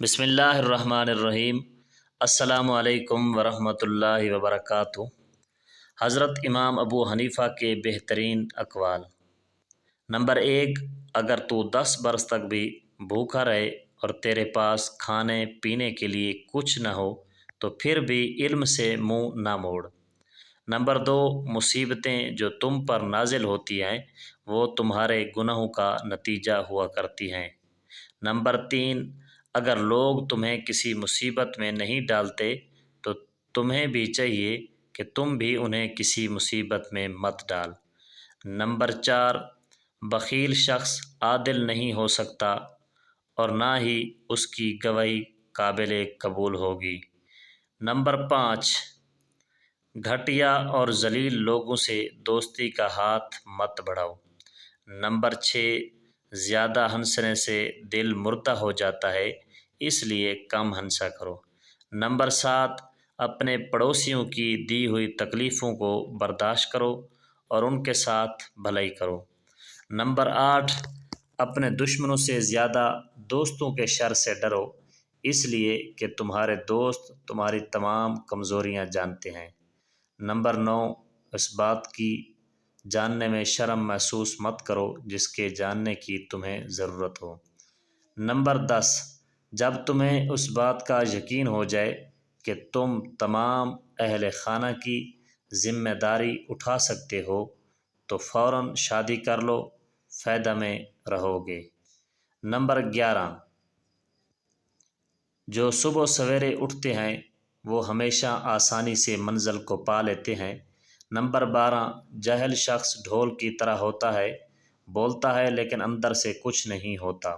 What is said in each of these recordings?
بسم اللہ الرحمن الرحیم۔ السلام علیکم ورحمۃ اللہ وبرکاتہ۔ حضرت امام ابو حنیفہ کے بہترین اقوال۔ نمبر 1، اگر تو 10 برس تک بھی بھوکا رہے اور تیرے پاس کھانے پینے کے لیے کچھ نہ ہو تو پھر بھی علم سے منہ نہ موڑ۔ نمبر 2، مصیبتیں جو تم پر نازل ہوتی ہیں وہ تمہارے گناہوں کا نتیجہ ہوا کرتی ہیں۔ نمبر 3، اگر لوگ تمہیں کسی مصیبت میں نہیں ڈالتے تو تمہیں بھی چاہیے کہ تم بھی انہیں کسی مصیبت میں مت ڈال۔ نمبر 4، بخیل شخص عادل نہیں ہو سکتا اور نہ ہی اس کی گواہی قابل قبول ہوگی۔ نمبر 5، گھٹیا اور ذلیل لوگوں سے دوستی کا ہاتھ مت بڑھاؤ۔ نمبر 6، زیادہ ہنسنے سے دل مردہ ہو جاتا ہے، اس لیے کم ہنسا کرو۔ نمبر 7، اپنے پڑوسیوں کی دی ہوئی تکلیفوں کو برداشت کرو اور ان کے ساتھ بھلائی کرو۔ نمبر 8، اپنے دشمنوں سے زیادہ دوستوں کے شر سے ڈرو، اس لیے کہ تمہارے دوست تمہاری تمام کمزوریاں جانتے ہیں۔ نمبر 9، اس بات کی جاننے میں شرم محسوس مت کرو جس کے جاننے کی تمہیں ضرورت ہو۔ نمبر 10، جب تمہیں اس بات کا یقین ہو جائے کہ تم تمام اہل خانہ کی ذمہ داری اٹھا سکتے ہو تو فوراً شادی کر لو، فائدہ میں رہو گے۔ نمبر 11، جو صبح سویرے اٹھتے ہیں وہ ہمیشہ آسانی سے منزل کو پا لیتے ہیں۔ نمبر 12، جاہل شخص ڈھول کی طرح ہوتا ہے، بولتا ہے لیکن اندر سے کچھ نہیں ہوتا۔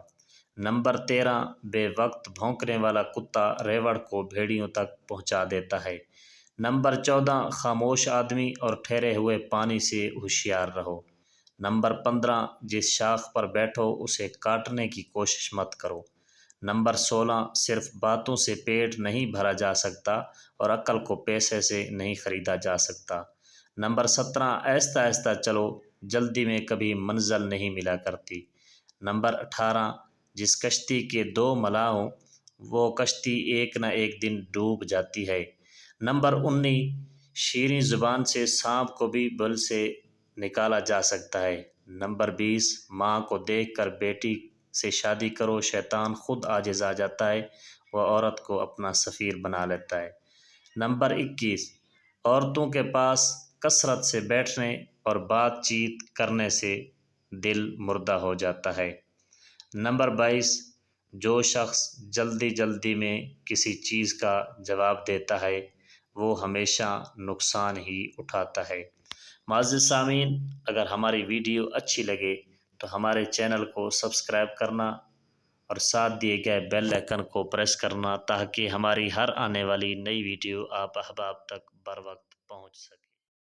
نمبر 13، بے وقت بھونکنے والا کتا ریوڑ کو بھیڑیوں تک پہنچا دیتا ہے۔ نمبر 14، خاموش آدمی اور ٹھہرے ہوئے پانی سے ہوشیار رہو۔ نمبر 15، جس شاخ پر بیٹھو اسے کاٹنے کی کوشش مت کرو۔ نمبر 16، صرف باتوں سے پیٹ نہیں بھرا جا سکتا اور عقل کو پیسے سے نہیں خریدا جا سکتا۔ نمبر 17، آہستہ آہستہ چلو، جلدی میں کبھی منزل نہیں ملا کرتی۔ نمبر 18، جس کشتی کے 2 ملا ہوں وہ کشتی ایک نہ ایک دن ڈوب جاتی ہے۔ نمبر 19، شیریں زبان سے سانپ کو بھی بل سے نکالا جا سکتا ہے۔ نمبر 20، ماں کو دیکھ کر بیٹی سے شادی کرو، شیطان خود عاجز آ جاتا ہے، وہ عورت کو اپنا سفیر بنا لیتا ہے۔ نمبر 21، عورتوں کے پاس کثرت سے بیٹھنے اور بات چیت کرنے سے دل مردہ ہو جاتا ہے۔ نمبر 22، جو شخص جلدی جلدی میں کسی چیز کا جواب دیتا ہے وہ ہمیشہ نقصان ہی اٹھاتا ہے۔ معزز سامعین، اگر ہماری ویڈیو اچھی لگے تو ہمارے چینل کو سبسکرائب کرنا اور ساتھ دیے گئے بیل آئیکن کو پریس کرنا تاکہ ہماری ہر آنے والی نئی ویڈیو آپ احباب تک بر وقت پہنچ سکے۔